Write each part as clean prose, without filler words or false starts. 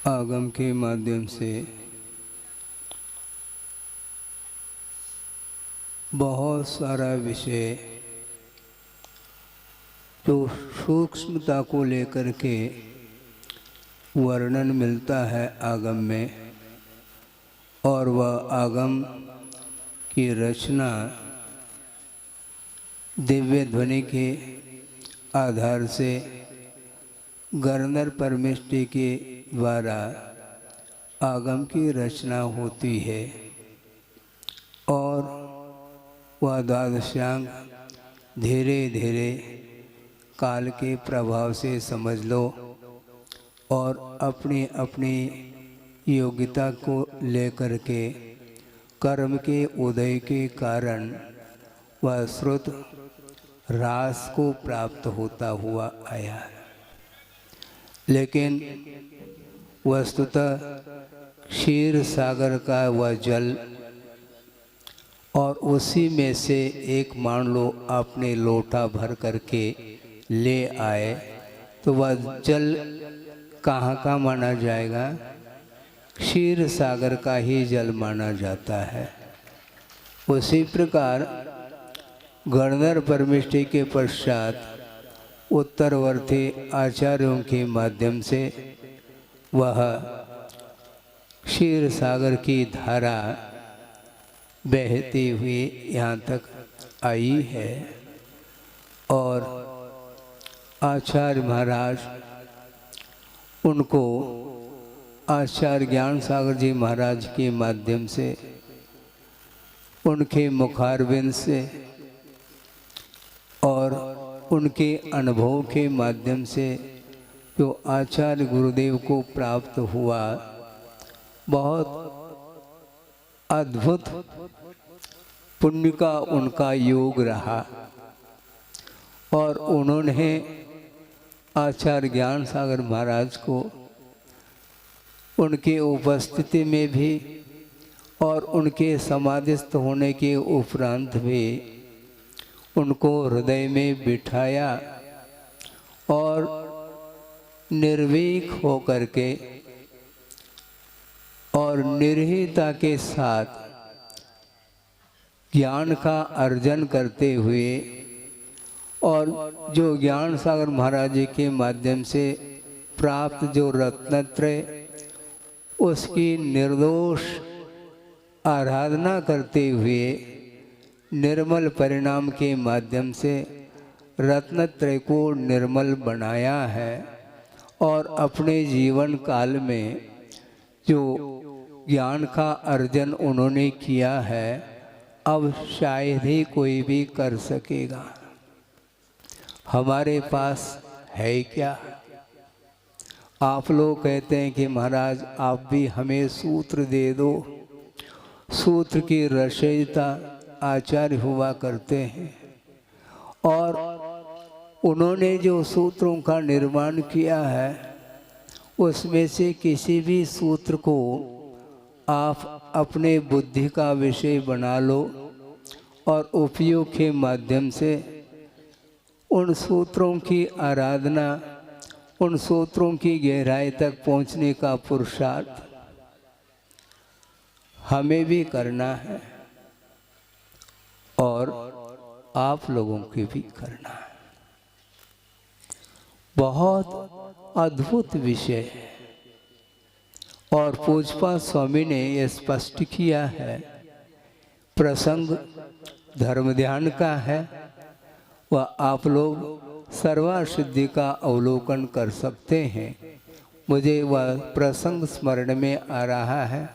आगम के माध्यम से बहुत सारा विषय जो सूक्ष्मता को लेकर के वर्णन मिलता है आगम में, और वह आगम की रचना दिव्य ध्वनि के आधार से गर्नर परमिष्टि के द्वारा आगम की रचना होती है। और वह द्वादशांग धीरे धीरे काल के प्रभाव से समझ लो, और अपनी अपनी योग्यता को लेकर के कर्म के उदय के कारण वह श्रुत रास को प्राप्त होता हुआ आया। लेकिन वस्तुतः क्षीर सागर का वह जल, और उसी में से एक मान लो आपने लोटा भर करके ले आए, तो वह जल कहाँ का माना जाएगा? क्षीर सागर का ही जल माना जाता है। उसी प्रकार गर्नर परमिष्टि के पश्चात उत्तरवर्ती आचार्यों के माध्यम से वह क्षीर सागर की धारा बहती हुई यहाँ तक आई है। और आचार्य महाराज उनको आचार्य ज्ञान सागर जी महाराज के माध्यम से, उनके मुखारविंद से और उनके अनुभव के माध्यम से जो आचार्य गुरुदेव को प्राप्त हुआ, बहुत अद्भुत पुण्य का उनका योग रहा। और उन्होंने आचार्य ज्ञान सागर महाराज को उनके उपस्थिति में भी और उनके समाधिस्थ होने के उपरांत भी उनको हृदय में बिठाया, और निर्भीक होकर के और निर्भीकता के साथ ज्ञान का अर्जन करते हुए, और जो ज्ञान सागर महाराज जी के माध्यम से प्राप्त जो रत्नत्रय, उसकी निर्दोष आराधना करते हुए निर्मल परिणाम के माध्यम से रत्नत्रय को निर्मल बनाया है। और अपने जीवन काल में जो ज्ञान का अर्जन उन्होंने किया है, अब शायद ही कोई भी कर सकेगा। हमारे पास है क्या? आप लोग कहते हैं कि महाराज आप भी हमें सूत्र दे दो। सूत्र की रचयिता आचार्य हुआ करते हैं, और उन्होंने जो सूत्रों का निर्माण किया है, उसमें से किसी भी सूत्र को आप अपने बुद्धि का विषय बना लो, और उपयोग के माध्यम से उन सूत्रों की आराधना, उन सूत्रों की गहराई तक पहुंचने का पुरुषार्थ हमें भी करना है, और आप लोगों के भी करना है। बहुत अद्भुत विषय है, और पूज्यपाद स्वामी ने यह स्पष्ट किया है। प्रसंग धर्म ध्यान का है, वह आप लोग सर्वसिद्धि का अवलोकन कर सकते हैं। मुझे वह प्रसंग स्मरण में आ रहा है,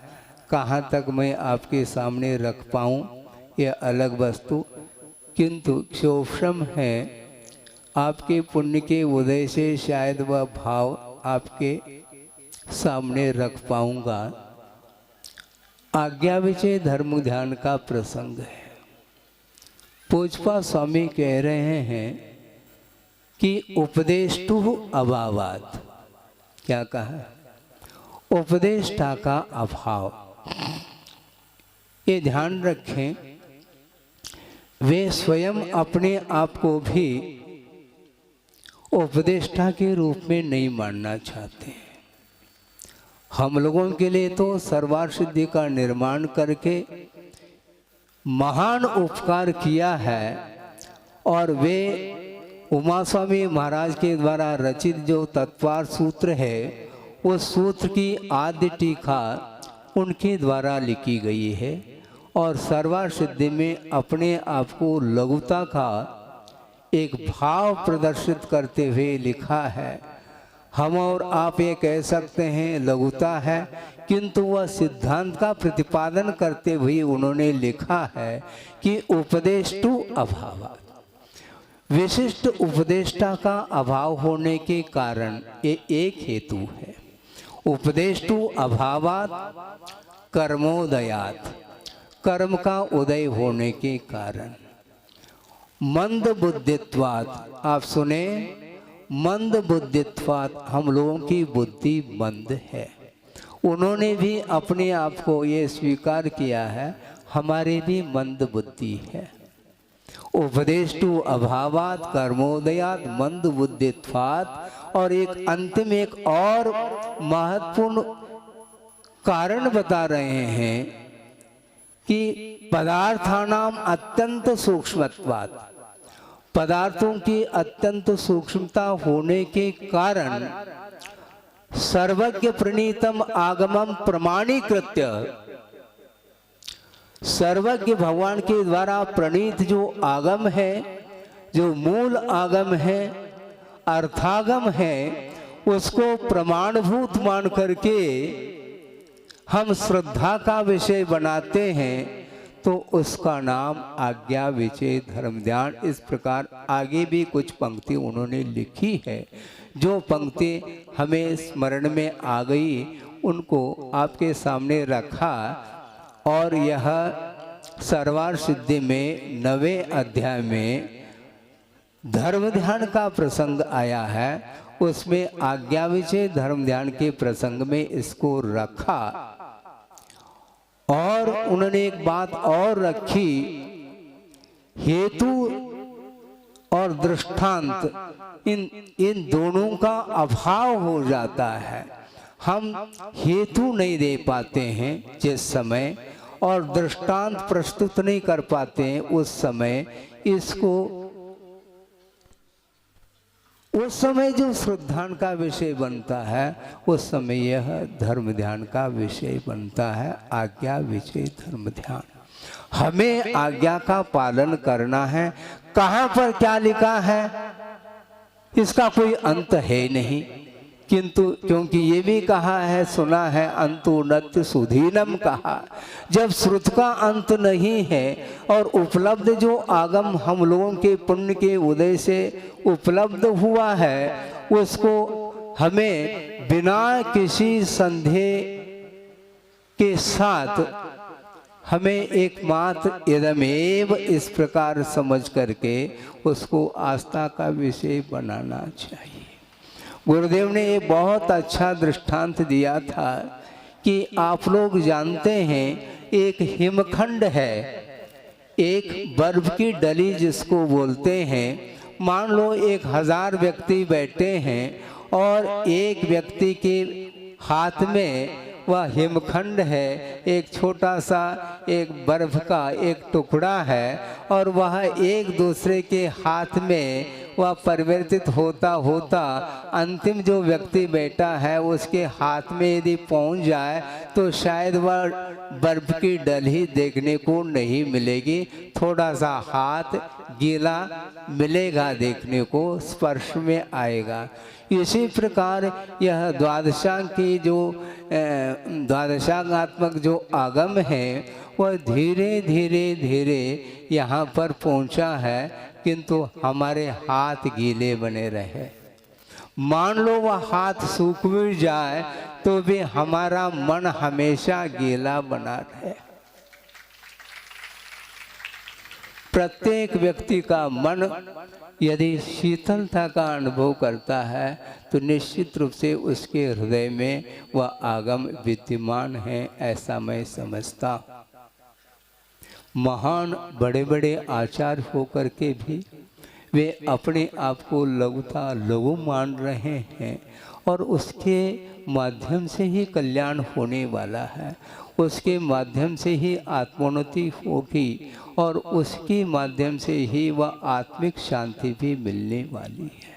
कहाँ तक मैं आपके सामने रख पाऊँ यह अलग वस्तु, किंतु क्षोभम है आपके पुण्य के उदय से शायद वह भाव आपके सामने रख पाऊंगा। आज्ञा विषय धर्म ध्यान का प्रसंग है। पूज्यपाद स्वामी कह रहे हैं कि उपदेष्टु अभावात्, क्या कहा? उपदेष्टा का अभाव। ये ध्यान रखें, वे स्वयं अपने आप को भी उपदेष्टा के रूप में नहीं मानना चाहते हैं। हम लोगों के लिए तो सर्वार्थ सिद्धि का निर्माण करके महान उपकार किया है। और वे उमा स्वामी महाराज के द्वारा रचित जो तत्वार्थ सूत्र है, उस सूत्र की आद्य टीका उनके द्वारा लिखी गई है। और सर्वार्थ सिद्धि में अपने आप को लघुता का एक भाव प्रदर्शित करते हुए लिखा है। हम और आप ये कह सकते हैं लघुता है, किंतु वह सिद्धांत का प्रतिपादन करते हुए उन्होंने लिखा है कि उपदेष्टु अभाव, विशिष्ट उपदेष्टा का अभाव होने के कारण ये एक हेतु है। उपदेष्टु अभावात कर्मोदयात, कर्म का उदय होने के कारण। मंद बुद्धित्वात, आप सुने, मंद बुद्धित्वात, हम लोगों की बुद्धि मंद है। उन्होंने भी अपने आप को ये स्वीकार किया है, हमारे भी मंद बुद्धि है। उपदेष्टु अभावात कर्मोदयात मंद बुद्धित्वात। और एक अंतिम एक और महत्वपूर्ण कारण बता रहे हैं कि पदार्थानाम अत्यंत सूक्ष्मत्वात्, पदार्थों की अत्यंत सूक्ष्मता होने के कारण सर्वज्ञ प्रणीतम आगमम प्रमाणीकृत्य, सर्वज्ञ भगवान के द्वारा प्रणीत जो आगम है, जो मूल आगम है, अर्थागम है, उसको प्रमाणभूत मान करके हम श्रद्धा का विषय बनाते हैं, तो उसका नाम आज्ञा विचय धर्म ध्यान। इस प्रकार आगे भी कुछ पंक्ति उन्होंने लिखी है। जो पंक्ति हमें स्मरण में आ गई उनको आपके सामने रखा। और यह सर्वार्थ सिद्धि में 9वें अध्याय में धर्म ध्यान का प्रसंग आया है, उसमें आज्ञा विचय धर्म ध्यान के प्रसंग में इसको रखा। और उन्होंने एक बात और रखी, हेतु और दृष्टांत इन दोनों का अभाव हो जाता है। हम हेतु नहीं दे पाते हैं जिस समय, और दृष्टांत प्रस्तुत नहीं कर पाते हैं उस समय। इसको उस समय जो श्रद्धान का विषय बनता है, उस समय यह धर्म ध्यान का विषय बनता है। आज्ञा विचय धर्म ध्यान, हमें आज्ञा का पालन करना है। कहाँ पर क्या लिखा है इसका कोई अंत है नहीं, किंतु क्योंकि ये भी कहा है, सुना है, अंतु नत्य सुधीनम कहा। जब श्रुत का अंत नहीं है और उपलब्ध जो आगम हम लोगों के पुण्य के उदय से उपलब्ध हुआ है, उसको हमें बिना किसी संदेह के साथ हमें एकमात्र इदमेव इस प्रकार समझ करके उसको आस्था का विषय बनाना चाहिए। गुरुदेव ने ये बहुत अच्छा दृष्टांत दिया था कि आप लोग जानते हैं, एक हिमखंड है, एक बर्फ की डली जिसको बोलते हैं। मान लो 1000 व्यक्ति बैठे हैं और एक व्यक्ति के हाथ में वह हिमखंड है, एक छोटा सा एक बर्फ का एक टुकड़ा है, और वह एक दूसरे के हाथ में वह परिवर्तित होता होता अंतिम जो व्यक्ति बैठा है उसके हाथ में यदि पहुंच जाए तो शायद वह बर्फ की डली देखने को नहीं मिलेगी, थोड़ा सा हाथ गीला मिलेगा, देखने को स्पर्श में आएगा। इसी प्रकार यह द्वादशांग की जो द्वादशांगात्मक जो आगम है वह धीरे धीरे धीरे यहाँ पर पहुँचा है, किंतु हमारे हाथ गीले बने रहे। मान लो वह हाथ सूख भी जाए तो भी हमारा मन हमेशा गीला बना रहे। प्रत्येक व्यक्ति का मन यदि शीतलता का अनुभव करता है तो निश्चित रूप से उसके हृदय में वह आगम विद्यमान है, ऐसा मैं समझता। महान बड़े बड़े आचार्य होकर के भी वे अपने आप को लघु मान रहे हैं और उसके माध्यम से ही कल्याण होने वाला है, उसके माध्यम से ही आत्मोन्नति होगी और उसके माध्यम से ही वह आत्मिक शांति भी मिलने वाली है।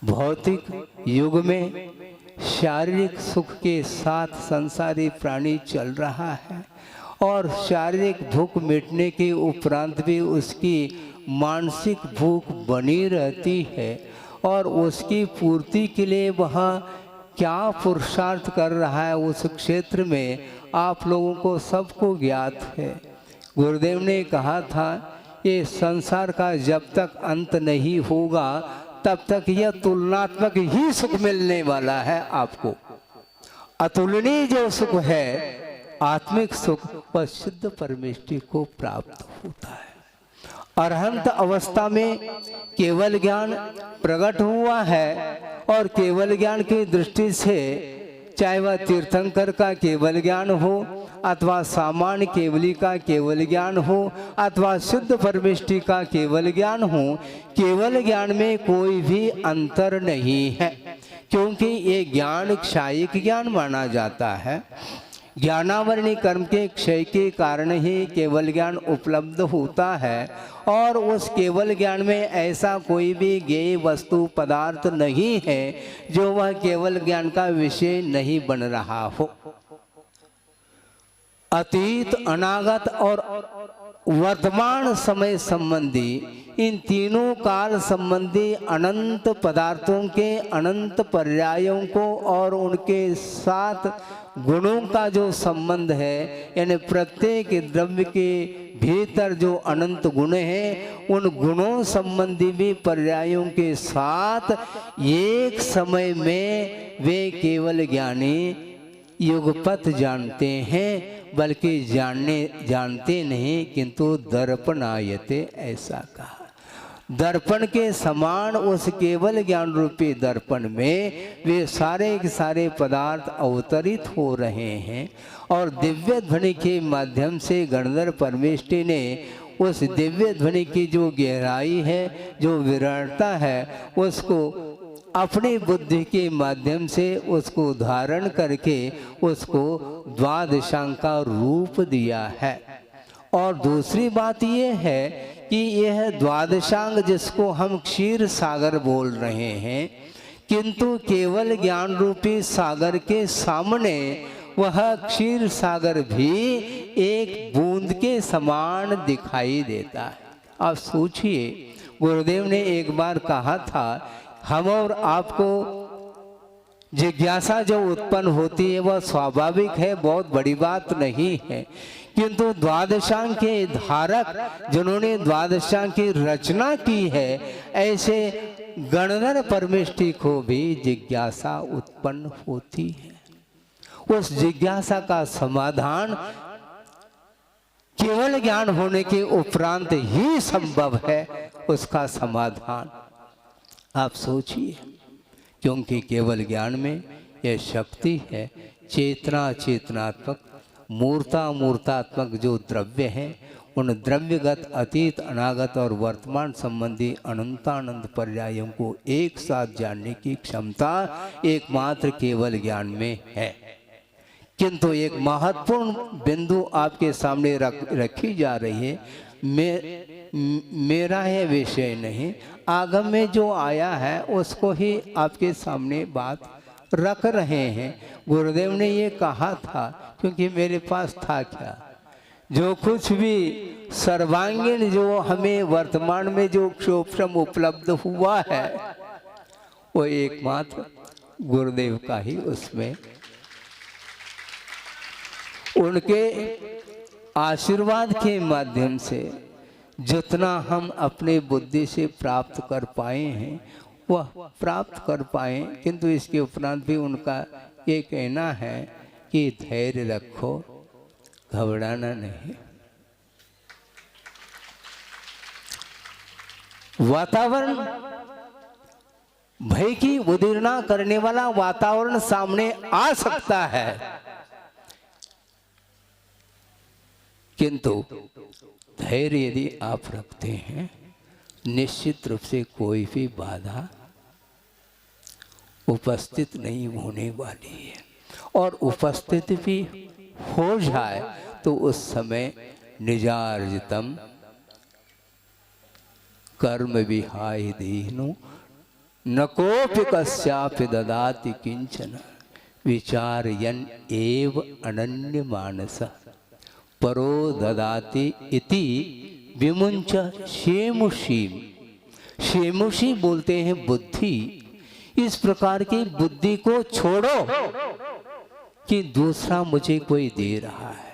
भौतिक युग में शारीरिक सुख के साथ संसारी प्राणी चल रहा है और शारीरिक भूख मिटने के उपरांत भी उसकी मानसिक भूख बनी रहती है और उसकी पूर्ति के लिए वह क्या पुरुषार्थ कर रहा है उस क्षेत्र में आप लोगों को सबको ज्ञात है। गुरुदेव ने कहा था ये संसार का जब तक अंत नहीं होगा तब तक यह तुलनात्मक ही सुख मिलने वाला है आपको। अतुलनीय जो सुख है आत्मिक सुख वह शुद्ध परमेष्टि को प्राप्त होता है। अरहंत अवस्था में केवल ज्ञान प्रकट हुआ है और केवल ज्ञान की दृष्टि से चाहे वह तीर्थंकर का केवल ज्ञान हो अथवा सामान्य केवली का केवल ज्ञान हो अथवा शुद्ध परमेष्टि का केवल ज्ञान हो, केवल ज्ञान में कोई भी अंतर नहीं है क्योंकि ये ज्ञान क्षयिक ज्ञान माना जाता है। ज्ञानावरणी कर्म के क्षय के कारण ही केवल ज्ञान उपलब्ध होता है और उस केवल ज्ञान में ऐसा कोई भी ज्ञेय वस्तु पदार्थ नहीं है जो वह केवल ज्ञान का विषय नहीं बन रहा हो। अतीत, अनागत और वर्तमान समय संबंधी इन तीनों काल संबंधी अनंत पदार्थों के अनंत पर्यायों को और उनके साथ गुणों का जो संबंध है, यानी प्रत्येक द्रव्य के भीतर जो अनंत गुण हैं उन गुणों संबंधी भी पर्यायों के साथ एक समय में वे केवल ज्ञानी युगपत जानते हैं, बल्कि जानते नहीं किंतु दर्पणायते ऐसा कहा। दर्पण के समान उस केवल ज्ञान रूपी दर्पण में वे सारे के सारे पदार्थ अवतरित हो रहे हैं और दिव्य ध्वनि के माध्यम से गणधर परमेष्टि ने उस दिव्य ध्वनि की जो गहराई है, जो विराटता है, उसको अपनी बुद्धि के माध्यम से उसको धारण करके उसको द्वादशांग का रूप दिया है। और दूसरी बात यह है कि यह द्वादशांग जिसको हम क्षीर सागर बोल रहे हैं, किंतु केवल ज्ञान रूपी सागर के सामने वह क्षीर सागर भी एक बूंद के समान दिखाई देता है। आप सोचिए, गुरुदेव ने एक बार कहा था हम और आपको जिज्ञासा जो उत्पन्न होती है वह स्वाभाविक है, बहुत बड़ी बात नहीं है, किंतु द्वादशांग के धारक जिन्होंने द्वादशांग की रचना की है ऐसे गणधर परमेष्टि को भी जिज्ञासा उत्पन्न होती है। उस जिज्ञासा का समाधान केवल ज्ञान होने के उपरांत ही संभव है, उसका समाधान। आप सोचिए, क्योंकि केवल ज्ञान में यह शक्ति है, चेतना चेतनात्मक मूर्तात्मक जो द्रव्य हैं उन द्रव्यगत अतीत, अनागत और वर्तमान संबंधी अनंतानंद पर्यायों को एक साथ जानने की क्षमता एकमात्र केवल ज्ञान में है। किंतु एक महत्वपूर्ण बिंदु आपके सामने रखी जा रही है, मेरा है विषय नहीं, आगम में जो आया है उसको ही आपके सामने बात रख रहे हैं। गुरुदेव ने ये कहा था क्योंकि मेरे पास था क्या, जो कुछ भी सर्वांगीण जो हमें वर्तमान में जो क्षोभम उपलब्ध हुआ है वो एकमात्र गुरुदेव का ही, उसमें उनके आशीर्वाद के माध्यम से जितना हम अपने बुद्धि से प्राप्त कर पाए हैं वह प्राप्त कर पाए, किंतु इसके उपरांत भी उनका ये कहना है कि धैर्य रखो, घबराना नहीं। वातावरण भय की उदीर्णा करने वाला वातावरण सामने आ सकता है, किंतु धैर्य यदि आप रखते हैं निश्चित रूप से कोई भी बाधा उपस्थित नहीं होने वाली है। और उपस्थित भी हो जाए तो उस समय निजार्जितम कर्म विहाय दीनो न कोपि कस्यापि ददाति किंचन विचारयन एव अनन्य मानस परो ददाति इति विमुंच शेमुषीम। शेमुषी बोलते हैं बुद्धि। इस प्रकार की बुद्धि को छोड़ो कि दूसरा मुझे कोई दे रहा है,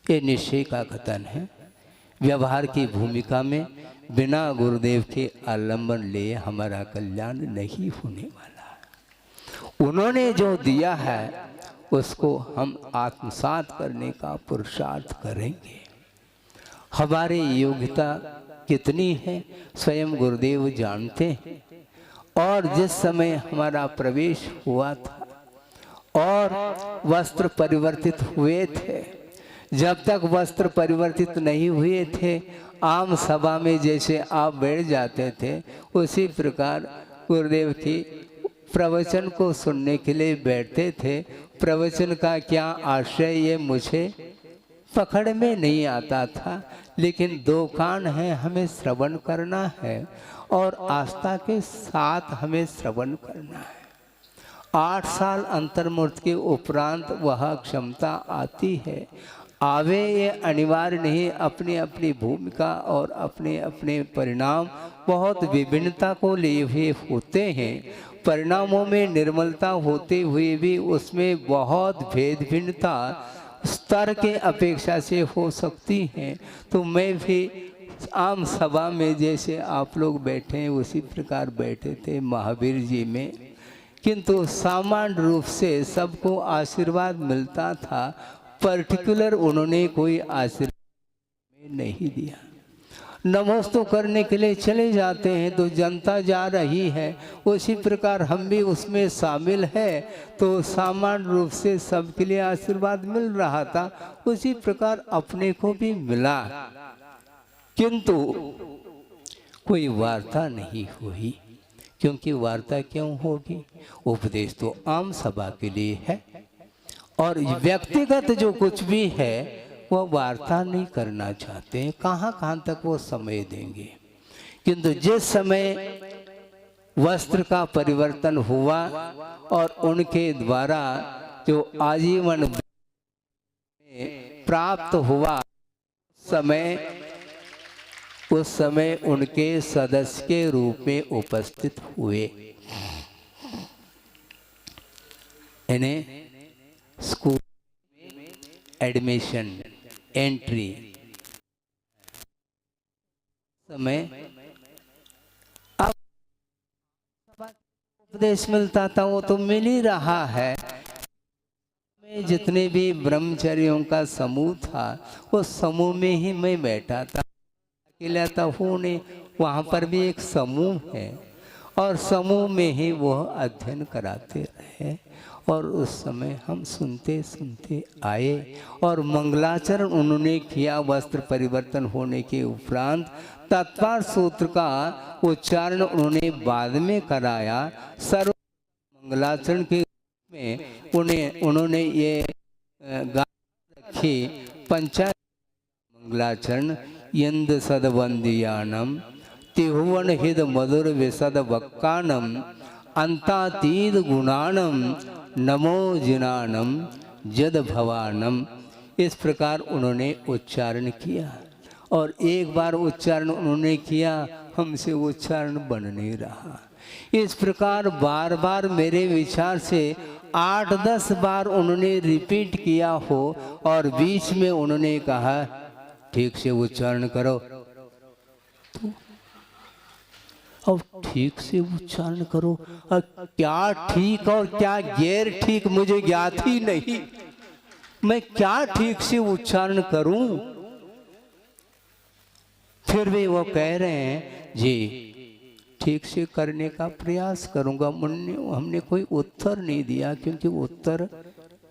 ये निश्चय का कथन है। व्यवहार की भूमिका में बिना गुरुदेव के आलंबन लिए हमारा कल्याण नहीं होने वाला है। उन्होंने जो दिया है उसको हम आत्मसात करने का पुरुषार्थ करेंगे। हमारी योग्यता कितनी है स्वयं गुरुदेव जानते हैं। और जिस समय हमारा प्रवेश हुआ था और वस्त्र परिवर्तित हुए थे, जब तक वस्त्र परिवर्तित नहीं हुए थे, आम सभा में जैसे आप बैठ जाते थे उसी प्रकार गुरुदेव की प्रवचन को सुनने के लिए बैठते थे। प्रवचन का क्या आशय ये मुझे पकड़ में नहीं आता था, लेकिन दो कान हैं, हमें श्रवण करना है और आस्था के साथ हमें श्रवण करना है। 8 साल अंतर्मुक्त के उपरांत वह क्षमता आती है। आवे ये अनिवार्य नहीं, अपनी अपनी भूमिका और अपने अपने परिणाम बहुत विभिन्नता को लिए हुए होते हैं। परिणामों में निर्मलता होते हुए भी उसमें बहुत भेद भिन्नता स्तर के अपेक्षा से हो सकती हैं। तो मैं भी आम सभा में जैसे आप लोग बैठे हैं उसी प्रकार बैठे थे महावीर जी में, किंतु सामान्य रूप से सबको आशीर्वाद मिलता था। पर्टिकुलर उन्होंने कोई आशीर्वाद नहीं दिया। नमस्ते करने के लिए चले जाते हैं तो जनता जा रही है, उसी प्रकार हम भी उसमें शामिल है तो सामान्य रूप से सबके लिए आशीर्वाद मिल रहा था, उसी प्रकार अपने को भी मिला, किंतु कोई वार्ता नहीं हुई। क्योंकि वार्ता क्यों होगी? उपदेश तो आम सभा के लिए है और व्यक्तिगत जो कुछ भी है वो वार्ता नहीं करना चाहते हैं। कहाँ तक वो समय देंगे। किंतु जिस समय वस्त्र का परिवर्तन हुआ और उनके द्वारा जो आजीवन प्राप्त हुआ, उस समय उनके सदस्य के रूप में उपस्थित हुए। इन्हें स्कूल एडमिशन एंट्री समय अब उपदेश मिलता था, वो तो मिल ही रहा है। में जितने भी ब्रह्मचर्यों का समूह था उस समूह में ही मैं बैठा था, अकेला था हूँ नहीं। वहाँ पर भी एक समूह है और समूह में ही वह अध्ययन कराते रहे और उस समय हम सुनते सुनते आए और मंगलाचरण उन्होंने किया। वस्त्र परिवर्तन होने के उपरांत तत्पर सूत्र का उच्चारण उन्होंने बाद में कराया। सर्व मंगलाचरण के रूप में उन्होंने ये गाना रखी, पंचायत मंगलाचरण यंद सदवंदियानम तिहुवन हिद मधुर विसद वक्कानम अंतातीत गुणानम नमो जिनानम जद भवानम। इस प्रकार उन्होंने उच्चारण किया और एक बार उच्चारण उन्होंने किया, हमसे उच्चारण बन नहीं रहा। इस प्रकार बार बार मेरे विचार से 8-10 बार उन्होंने रिपीट किया हो और बीच में उन्होंने कहा ठीक से उच्चारण करो। अब ठीक से उच्चारण करो, क्या ठीक और क्या गैर ठीक मुझे ज्ञात ही नहीं। मैं क्या ठीक से उच्चारण करूं? फिर भी वो कह रहे हैं जी ठीक से करने का प्रयास करूंगा। हमने कोई उत्तर नहीं दिया क्योंकि उत्तर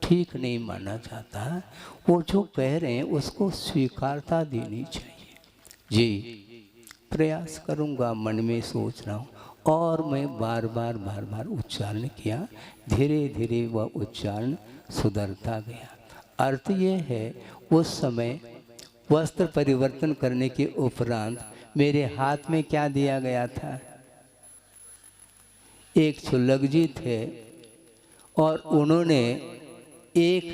ठीक नहीं माना जाता। वो जो कह रहे हैं उसको स्वीकारता देनी चाहिए। जी प्रयास करूंगा, मन में सोच रहा हूँ और मैं बार बार उच्चारण किया। धीरे धीरे वह उच्चारण सुधरता गया। अर्थ ये है, उस समय वस्त्र परिवर्तन करने के उपरांत मेरे हाथ में क्या दिया गया था? एक छुल्लक जी थे और उन्होंने एक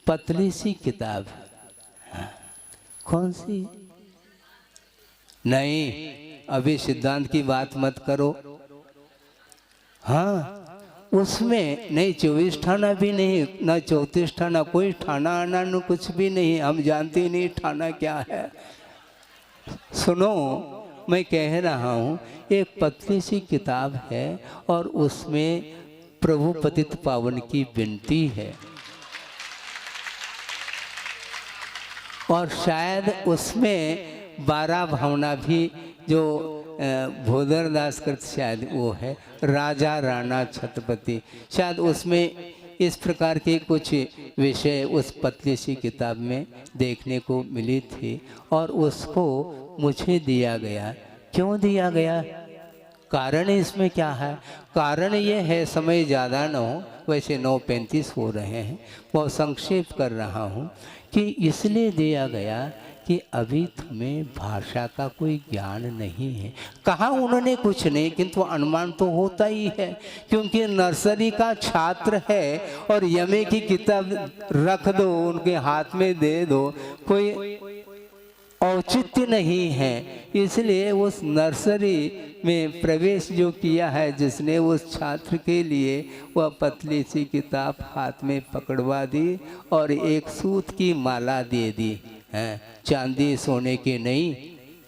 पतली सी किताब, कौन सी? नहीं, अभी सिद्धांत की बात मत करो। हाँ, उसमें नहीं 24 ठाना भी नहीं, ना 34 ठाना, कोई ठाना आना न कुछ भी नहीं। हम जानते ही नहीं ठाना क्या है। सुनो, मैं कह रहा हूँ, एक पतली सी किताब है और उसमें प्रभु पतित पावन की विनती है। और शायद उसमें 12 भावना भी, जो भोदर दास कृत शायद वो है, राजा राणा छत्रपति, शायद उसमें इस प्रकार के कुछ विषय उस पतली सी किताब में देखने को मिली थी और उसको मुझे दिया गया। क्यों दिया गया? कारण इसमें क्या है? कारण ये है, समय ज़्यादा न हो, वैसे 9:35 हो रहे हैं, बहुत संक्षेप कर रहा हूँ, कि इसलिए दिया गया कि अभी तुम्हें भाषा का कोई ज्ञान नहीं है। कहा उन्होंने कुछ नहीं, किंतु अनुमान तो होता ही है, क्योंकि नर्सरी का छात्र है और यमे की किताब रख दो, उनके हाथ में दे दो, कोई औचित्य नहीं है। इसलिए उस नर्सरी में प्रवेश जो किया है जिसने, उस छात्र के लिए वह पतली सी किताब हाथ में पकड़वा दी और एक सूत की माला दे दी है, चांदी सोने की नहीं,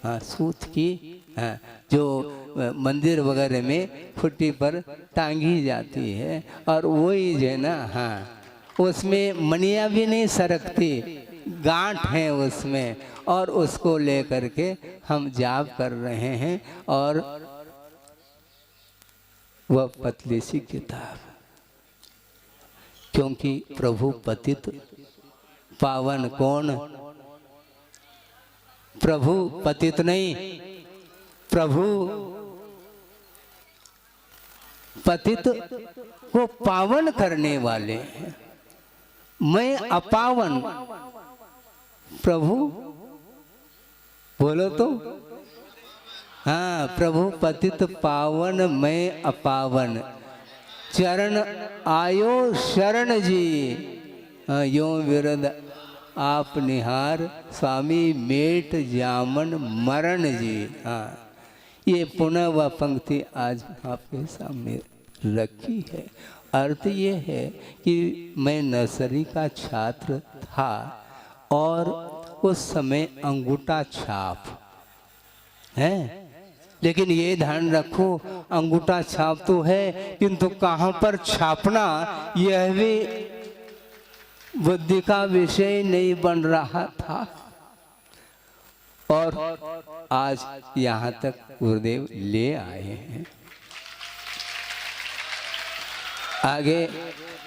हाँ सूत की, हाँ, जो मंदिर वगैरह में खुट्टी पर टांगी जाती है। और वही जो है ना, हाँ, उसमें मनिया भी नहीं सरकती, गांठ है उसमें, और उसको लेकर के हम जाप कर रहे हैं। और वह पतली सी किताब, क्योंकि प्रभु पतित पावन कौन? प्रभु पतित नहीं, प्रभु पतित को पावन करने वाले हैं। मैं अपावन, प्रभु बोलो तो, हाँ, प्रभु पतित पावन, मैं अपावन, चरण आयो शरण जी, यो विरद आप निहार, स्वामी मेट जामन मरण जी। हाँ, ये पुनः वह पंक्ति आज आपके सामने रखी है। अर्थ ये है कि मैं नर्सरी का छात्र था और उस समय अंगूठा छाप है, लेकिन ये ध्यान रखो, अंगूठा छाप तो है, किंतु कहाँ पर छापना यह भी बुद्धि का विषय नहीं बन रहा था। और आज यहाँ तक गुरुदेव ले आए हैं। आगे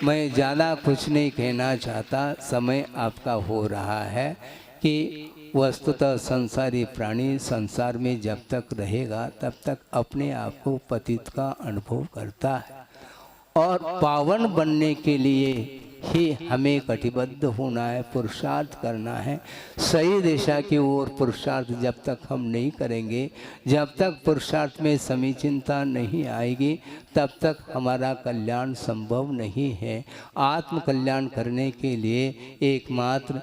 मैं ज़्यादा कुछ नहीं कहना चाहता, समय आपका हो रहा है कि वस्तुतः संसारी प्राणी संसार में जब तक रहेगा तब तक अपने आप को पतित का अनुभव करता है, और पावन बनने के लिए ही हमें कटिबद्ध होना है, पुरुषार्थ करना है। सही दिशा की ओर पुरुषार्थ जब तक हम नहीं करेंगे, जब तक पुरुषार्थ में समीचीनता नहीं आएगी, तब तक हमारा कल्याण संभव नहीं है। आत्म कल्याण करने के लिए एकमात्र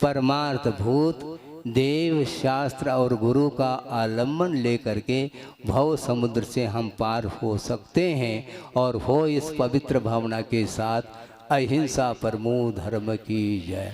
परमार्थ भूत देव शास्त्र और गुरु का आलम्बन लेकर के भव समुद्र से हम पार हो सकते हैं, और हो इस पवित्र भावना के साथ। अहिंसा परमो धर्म की जय।